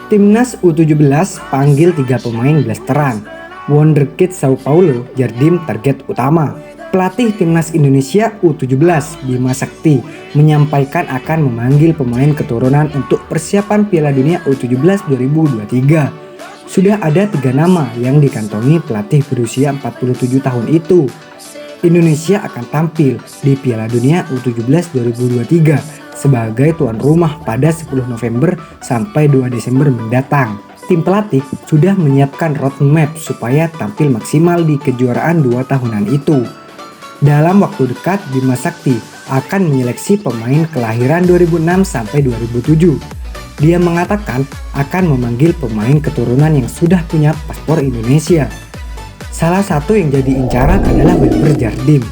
Timnas U17 panggil 3 pemain blasteran. Wonderkid Sao Paulo Jardim target utama. Pelatih Timnas Indonesia U17 Bima Sakti menyampaikan akan memanggil pemain keturunan untuk persiapan Piala Dunia U17 2023. Sudah ada 3 nama yang dikantongi pelatih berusia 47 tahun itu. Indonesia akan tampil di Piala Dunia U17 2023 sebagai tuan rumah pada 10 November sampai 2 Desember mendatang. Tim pelatih sudah menyiapkan roadmap supaya tampil maksimal di kejuaraan 2 tahunan itu. Dalam waktu dekat, Bima Sakti akan menyeleksi pemain kelahiran 2006 sampai 2007. Dia mengatakan akan memanggil pemain keturunan yang sudah punya paspor Indonesia. Salah satu yang jadi incaran adalah Welber Jardim.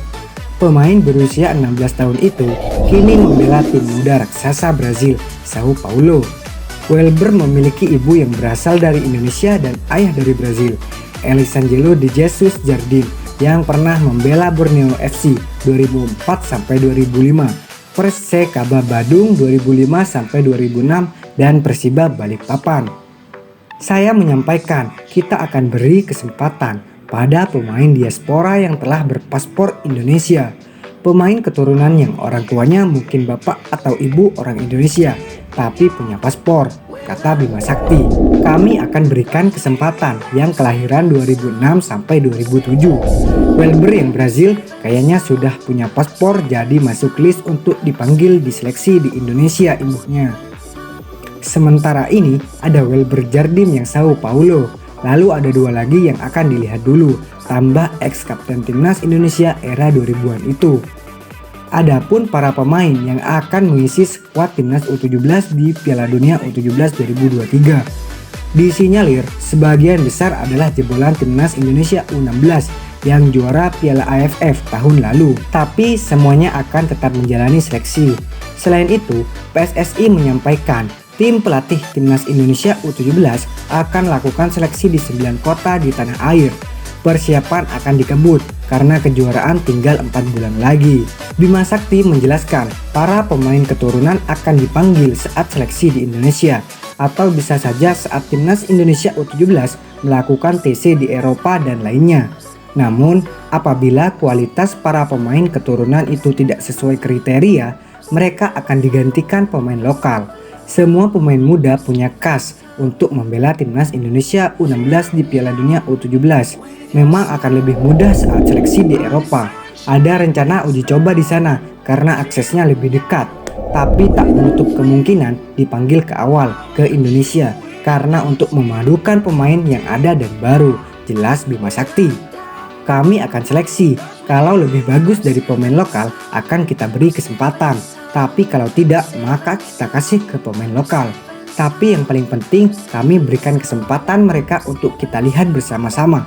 Pemain berusia 16 tahun itu kini membela tim muda raksasa Brazil, Sao Paulo. Welber memiliki ibu yang berasal dari Indonesia dan ayah dari Brazil, Elisangelo de Jesus Jardim, yang pernah membela Borneo FC 2004 sampai 2005, Persikaba Bandung 2005 sampai 2006 dan Persiba Balikpapan. Saya menyampaikan kita akan beri kesempatan pada pemain diaspora yang telah berpaspor Indonesia, pemain keturunan yang orang tuanya mungkin bapak atau ibu orang Indonesia tapi punya paspor, kata Bima Sakti. Kami akan berikan kesempatan yang kelahiran 2006 sampai 2007. Welber yang Brazil kayaknya sudah punya paspor jadi masuk list untuk dipanggil di seleksi di Indonesia imbuhnya. Sementara ini ada Welber Jardim yang Sao Paulo. Lalu ada 2 lagi yang akan dilihat dulu, tambah ex-kapten Timnas Indonesia era 2000-an itu. Adapun para pemain yang akan mengisi skuad Timnas U17 di Piala Dunia U17 2023. Disinyalir sebagian besar adalah jebolan Timnas Indonesia U16 yang juara Piala AFF tahun lalu. Tapi semuanya akan tetap menjalani seleksi. Selain itu, PSSI menyampaikan tim pelatih Timnas Indonesia U17 akan lakukan seleksi di 9 kota di tanah air. Persiapan akan dikebut karena kejuaraan tinggal 4 bulan lagi. Bima Sakti menjelaskan para pemain keturunan akan dipanggil saat seleksi di Indonesia atau bisa saja saat Timnas Indonesia U17 melakukan TC di Eropa dan lainnya. Namun apabila kualitas para pemain keturunan itu tidak sesuai kriteria, mereka akan digantikan pemain lokal. Semua pemain muda punya kas untuk membela Timnas Indonesia U16 di Piala Dunia U17. Memang akan lebih mudah saat seleksi di Eropa. Ada rencana uji coba di sana karena aksesnya lebih dekat. Tapi tak menutup kemungkinan dipanggil ke awal ke Indonesia karena untuk memadukan pemain yang ada dan baru, jelas Bima Sakti. Kami akan seleksi, kalau lebih bagus dari pemain lokal akan kita beri kesempatan. Tapi kalau tidak, maka kita kasih ke pemain lokal. Tapi yang paling penting, kami berikan kesempatan mereka untuk kita lihat bersama-sama